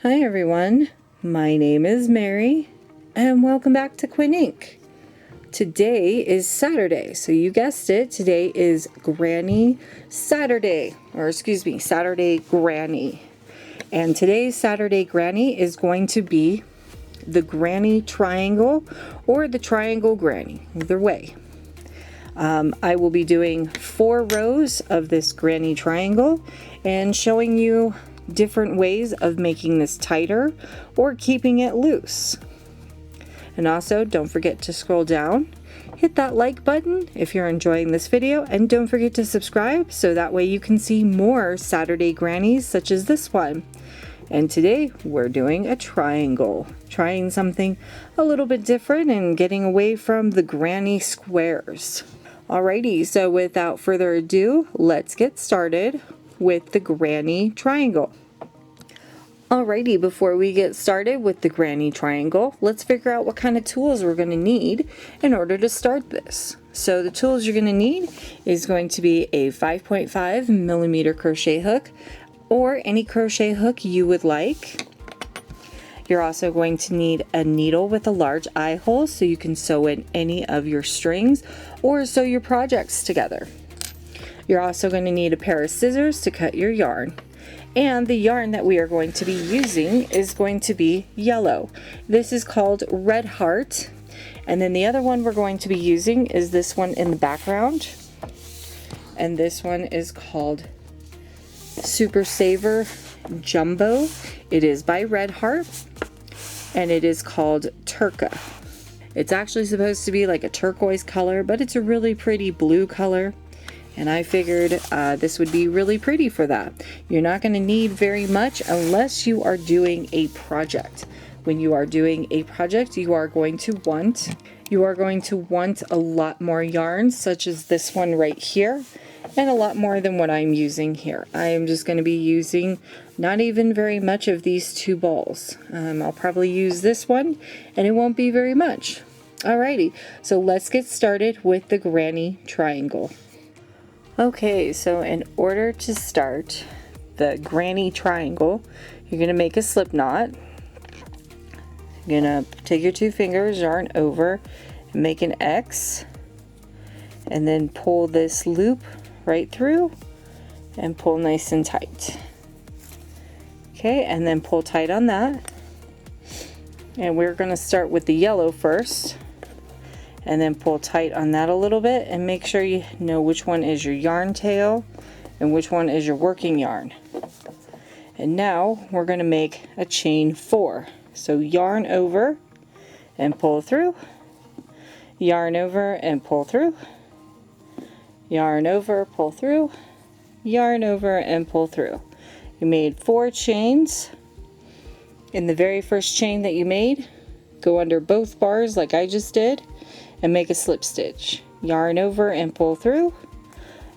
Hi everyone, my name is Mary and welcome back to Quinn Ink. Today is Saturday, so you guessed it, today is Granny Saturday, Saturday Granny. And today's Saturday Granny is going to be the Granny Triangle or the Triangle Granny, either way. I will be doing 4 rows of this Granny Triangle and showing you different ways of making this tighter or keeping it loose. And also don't forget to scroll down, hit that like button if you're enjoying this video, and don't forget to subscribe so that way you can see more Saturday Grannies such as this one. And today we're doing a triangle, trying something a little bit different and getting away from the granny squares. Alrighty, so without further ado, let's get started with the Granny Triangle. Alrighty, before we get started with the Granny Triangle, let's figure out what kind of tools we're going to need in order to start this. So the tools you're going to need is going to be a 5.5 millimeter crochet hook or any crochet hook you would like. You're also going to need a needle with a large eye hole so you can sew in any of your strings or sew your projects together. You're also going to need a pair of scissors to cut your yarn. And the yarn that we are going to be using is going to be yellow. This is called Red Heart. And then the other one we're going to be using is this one in the background. And this one is called Super Saver Jumbo. It is by Red Heart. And it is called Turca. It's actually supposed to be like a turquoise color, but it's a really pretty blue color. And I figured this would be really pretty for that. You're not going to need very much unless you are doing a project. When you are doing a project, you are going to want a lot more yarn, such as this one right here, and a lot more than what I'm using here. I am just going to be using not even very much of these 2 balls. I'll probably use this one, and it won't be very much. Alrighty, so let's get started with the Granny Triangle. Okay, so in order to start the Granny Triangle, you're going to make a slip knot. You're going to take your 2 fingers, yarn over, and make an X, and then pull this loop right through and pull nice and tight. Okay, and then pull tight on that. And we're going to start with the yellow first. And then pull tight on that a little bit and make sure you know which one is your yarn tail and which one is your working yarn. And now we're going to make a chain 4. So yarn over and pull through, yarn over and pull through, yarn over, pull through, yarn over and pull through. You made 4 chains. In the very first chain that you made, go under both bars like I just did and make a slip stitch. Yarn over and pull through.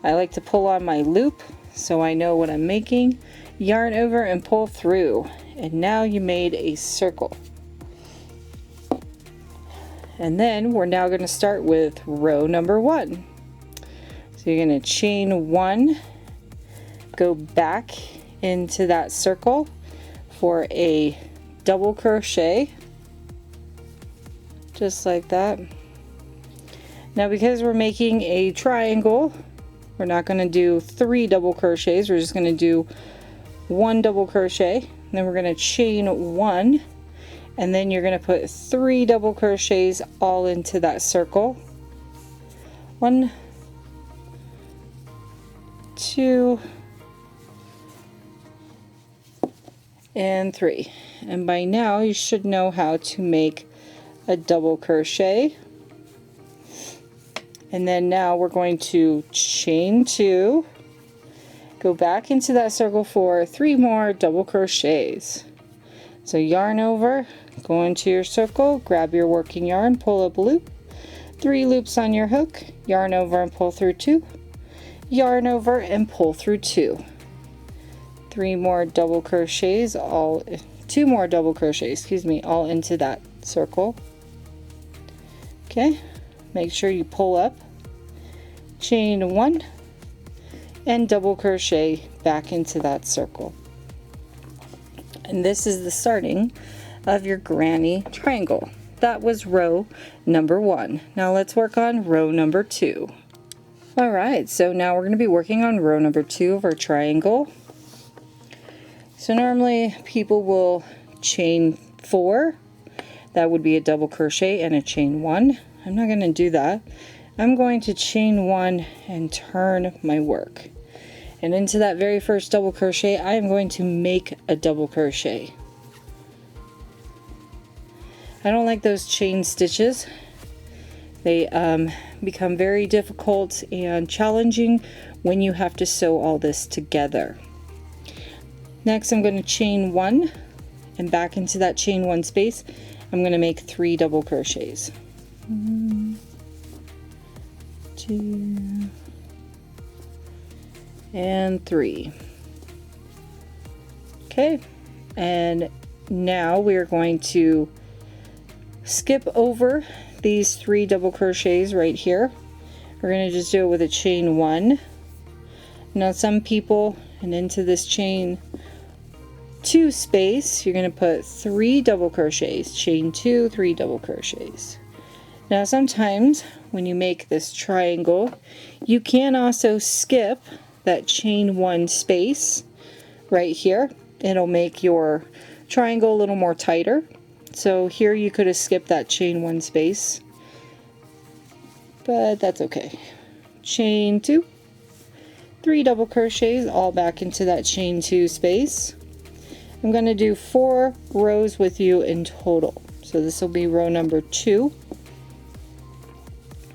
I like to pull on my loop so I know what I'm making. Yarn over and pull through. And now you made a circle. And then we're now going to start with row number 1. So you're going to chain 1, go back into that circle for a double crochet, just like that. Now because we're making a triangle, we're not going to do 3 double crochets, we're just going to do 1 double crochet, and then we're going to chain 1, and then you're going to put 3 double crochets all into that circle. 1, 2, and 3. And by now you should know how to make a double crochet. And then now we're going to chain 2, go back into that circle for 3 more double crochets. So yarn over, go into your circle, grab your working yarn, pull up a loop, 3 loops on your hook, yarn over and pull through 2, yarn over and pull through 2. 3 more double crochets, 2 more double crochets, all into that circle. Okay, make sure you pull up, chain 1, and double crochet back into that circle. And this is the starting of your granny triangle. That was row number 1. Now let's work on row number 2. Alright, so now we're going to be working on row number 2 of our triangle. So normally people will chain 4. That would be a double crochet and a chain 1. I'm not going to do that. I'm going to chain 1 and turn my work. And into that very first double crochet, I am going to make a double crochet. I don't like those chain stitches. They become very difficult and challenging when you have to sew all this together. Next, I'm going to chain 1, and back into that chain 1 space, I'm going to make 3 double crochets. 1, 2, and 3. Okay, and now we're going to skip over these 3 double crochets right here. We're going to just do it with a chain 1. Now some people, and into this chain 2 space, you're going to put 3 double crochets, chain 2, 3 double crochets. Now sometimes when you make this triangle, you can also skip that chain 1 space right here. It'll make your triangle a little more tighter. So here you could have skipped that chain 1 space, but that's okay. Chain 2, 3 double crochets, all back into that chain 2 space. I'm going to do 4 rows with you in total. So this will be row number 2.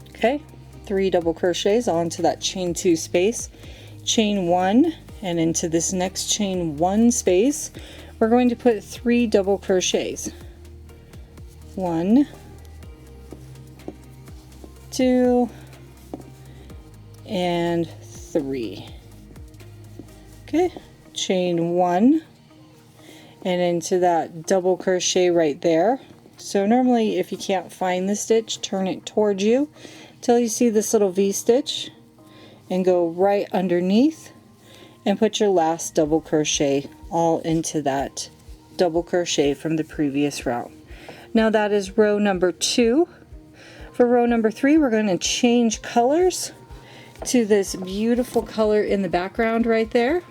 Okay, 3 double crochets all into that chain 2 space. Chain 1, and into this next chain 1 space, we're going to put 3 double crochets. 1, 2, and 3. Okay, chain 1, and into that double crochet right there. So normally if you can't find the stitch, turn it towards you till you see this little V stitch and go right underneath and put your last double crochet all into that double crochet from the previous row. Now that is row number 2. For row number 3, we're going to change colors to this beautiful color in the background right there,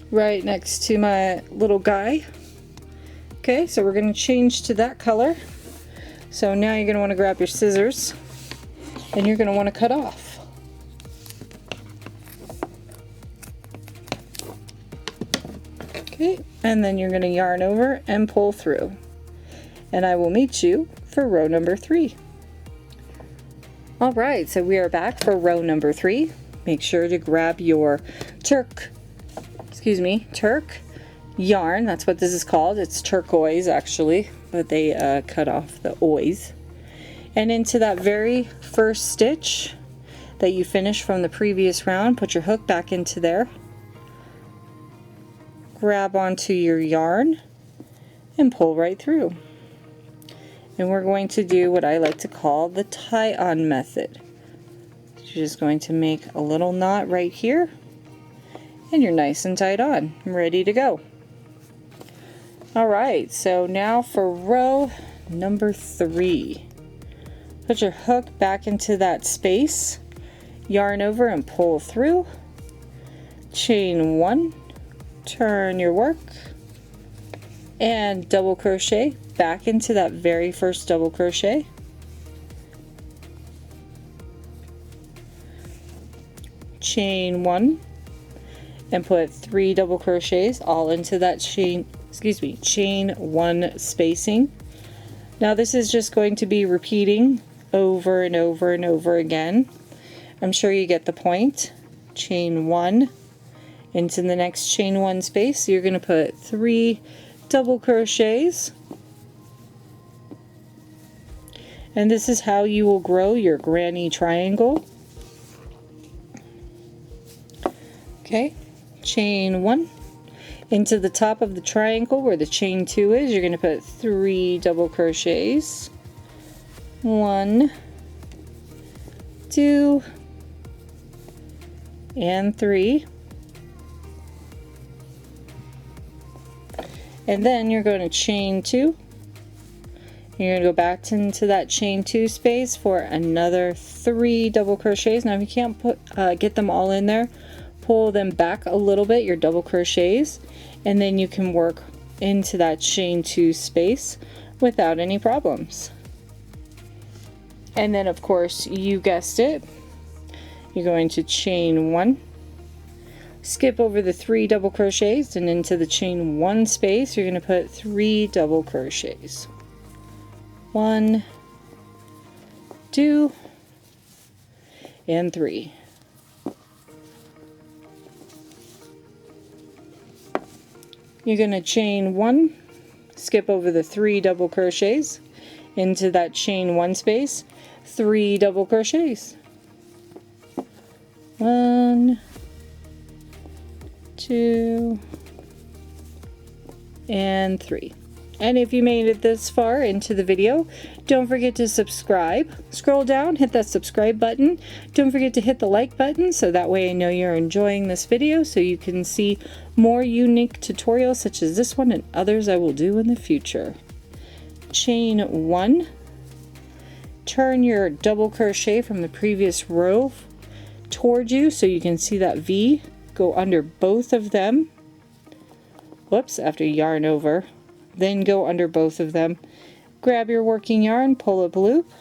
right next to my little guy. Okay, so we're going to change to that color. So now you're going to want to grab your scissors and you're going to want to cut off. Okay, and then you're going to yarn over and pull through. And I will meet you for row number 3. Alright, so we are back for row number 3. Make sure to grab your Turk yarn. That's what this is called. It's turquoise actually, but they cut off the oys. And into that very first stitch that you finished from the previous round, put your hook back into there. Grab onto your yarn and pull right through. And we're going to do what I like to call the tie-on method. You're just going to make a little knot right here, and you're nice and tied on, ready to go. Alright, so now for row number 3. Put your hook back into that space, yarn over and pull through, chain 1, turn your work, and double crochet back into that very first double crochet. Chain 1 and put 3 double crochets all into that chain 1 spacing. Now this is just going to be repeating over and over and over again. I'm sure you get the point. Chain 1 into the next chain 1 space. You're going to put 3 double crochets. And this is how you will grow your granny triangle. Okay, chain 1 into the top of the triangle where the chain 2 is. You're going to put 3 double crochets. 1, 2, and 3. And then you're going to chain 2. You're going to go back into that chain 2 space for another 3 double crochets. Now if you can't get them all in there, pull them back a little bit, your double crochets, and then you can work into that chain 2 space without any problems. And then of course, you guessed it, you're going to chain 1, skip over the 3 double crochets, and into the chain 1 space you're going to put 3 double crochets. 1, 2, and 3. You're going to chain 1, skip over the 3 double crochets, into that chain 1 space, 3 double crochets. 1, 2, and 3. And if you made it this far into the video, don't forget to subscribe. Scroll down, hit that subscribe button. Don't forget to hit the like button so that way I know you're enjoying this video so you can see more unique tutorials such as this one and others I will do in the future. Chain 1. Turn your double crochet from the previous row toward you so you can see that V. Go under both of them. Whoops, after yarn over. Then go under both of them. Grab your working yarn, pull up a loop,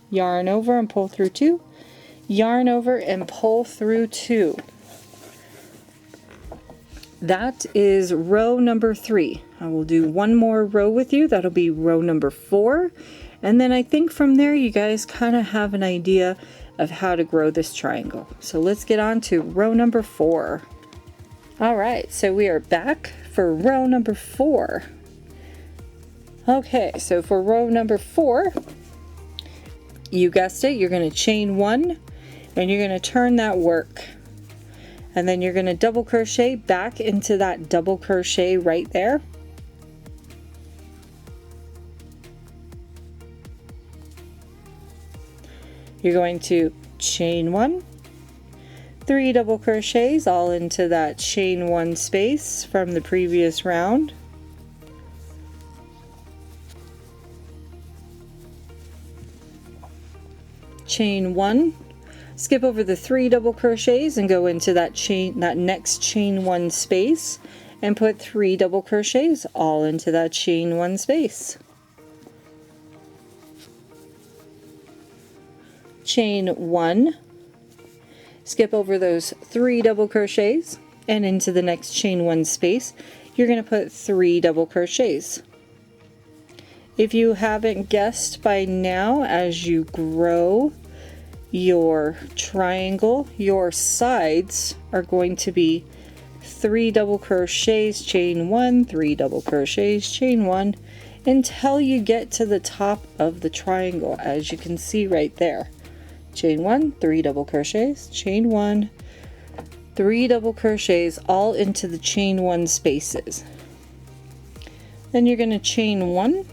yarn over and pull through 2, yarn over and pull through 2. That is row number 3. I will do one more row with you. That'll be row number 4. And then I think from there you guys kind of have an idea of how to grow this triangle. So let's get on to row number 4. Alright, so we are back for row number 4. Okay, so for row number 4, you guessed it, you're going to chain 1 and you're going to turn that work. And then you're going to double crochet back into that double crochet right there. You're going to chain 1, 3 double crochets all into that chain 1 space from the previous round. Chain 1, skip over the 3 double crochets and go into that next chain 1 space and put 3 double crochets all into that chain 1 space. Chain 1, skip over those 3 double crochets and into the next chain 1 space you're going to put 3 double crochets. If you haven't guessed by now, as you grow your triangle, your sides are going to be 3 double crochets, chain 1, 3 double crochets, chain 1, until you get to the top of the triangle, as you can see right there. Chain 1, 3 double crochets, chain 1, 3 double crochets all into the chain 1 spaces. Then you're going to chain 1,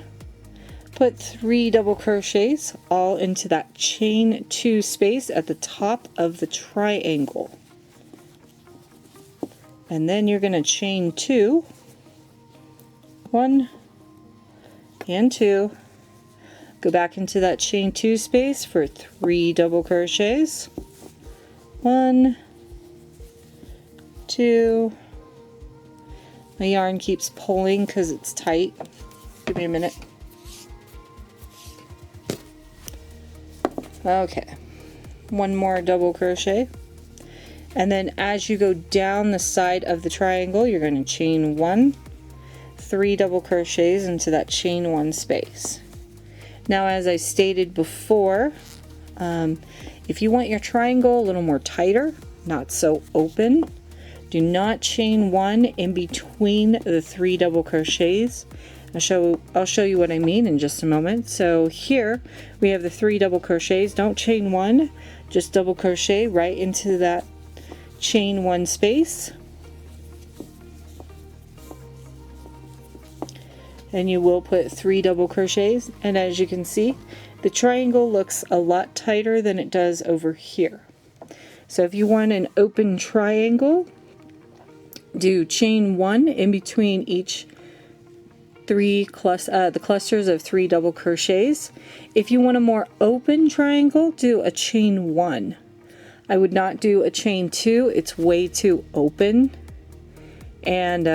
put 3 double crochets all into that chain 2 space at the top of the triangle. And then you're going to chain 2, 1 and 2, go back into that chain 2 space for 3 double crochets, 1, 2, my yarn keeps pulling because it's tight, give me a minute. Okay, one more double crochet, and then as you go down the side of the triangle you're going to chain 1, 3 double crochets into that chain 1 space. Now, as I stated before, if you want your triangle a little more tighter, not so open, do not chain 1 in between the 3 double crochets. I'll show you what I mean in just a moment. So here we have the 3 double crochets. Don't chain 1, just double crochet right into that chain 1 space. And you will put 3 double crochets, and as you can see, the triangle looks a lot tighter than it does over here. So if you want an open triangle, do chain 1 in between each the clusters of 3 double crochets. If you want a more open triangle, do a chain 1. I would not do a chain 2. It's way too open. And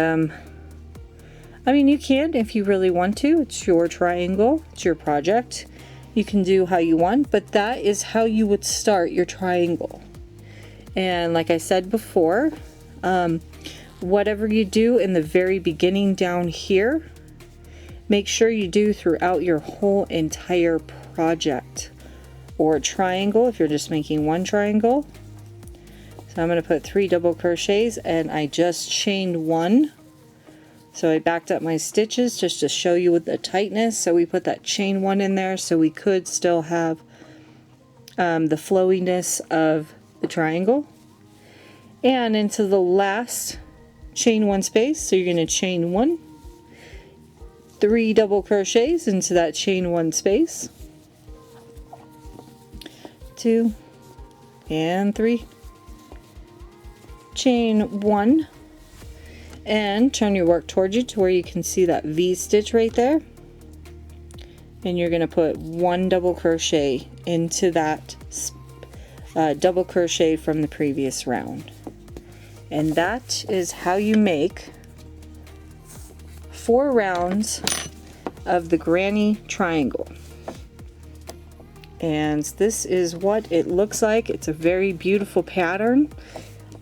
I mean, you can if you really want to. It's your triangle, it's your project. You can do how you want, but that is how you would start your triangle. And like I said before, whatever you do in the very beginning down here, make sure you do throughout your whole entire project or triangle if you're just making one triangle. So I'm going to put 3 double crochets, and I just chained 1. So I backed up my stitches just to show you with the tightness. So we put that chain 1 in there so we could still have the flowiness of the triangle. And into the last chain 1 space, so you're going to chain 1, 3 double crochets into that chain 1 space, 2 and 3, chain 1, and turn your work towards you to where you can see that V stitch right there, and you're going to put 1 double crochet into that double crochet from the previous round. And that is how you make 4 rounds of the granny triangle. And this is what it looks like. It's a very beautiful pattern.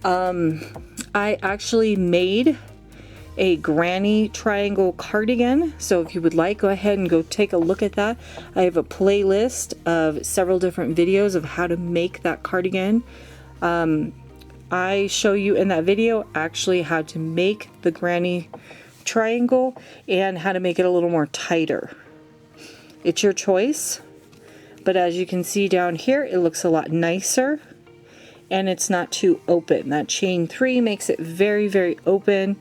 I actually made a granny triangle cardigan, so if you would like, go ahead and go take a look at that. I have a playlist of several different videos of how to make that cardigan. I show you in that video actually how to make the granny triangle and how to make it a little more tighter. It's your choice, but as you can see down here, it looks a lot nicer and it's not too open. That chain 3 makes it very, very open,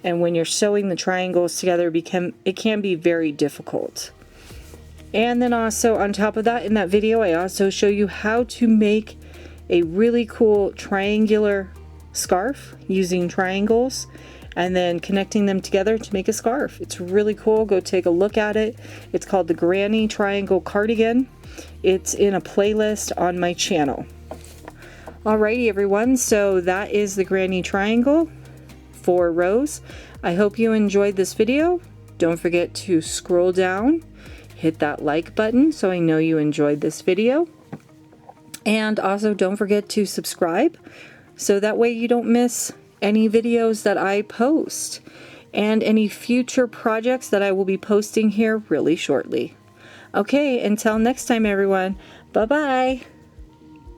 and when you're sewing the triangles together, it can be very difficult. And then also on top of that, in that video, I also show you how to make a really cool triangular scarf using triangles and then connecting them together to make a scarf. It's really cool. Go take a look at it. It's called the Granny Triangle Cardigan. It's in a playlist on my channel. Alrighty everyone, so that is the Granny Triangle, 4 rows. I hope you enjoyed this video. Don't forget to scroll down, hit that like button so I know you enjoyed this video. And also don't forget to subscribe so that way you don't miss any videos that I post and any future projects that I will be posting here really shortly. Okay, until next time everyone, bye-bye.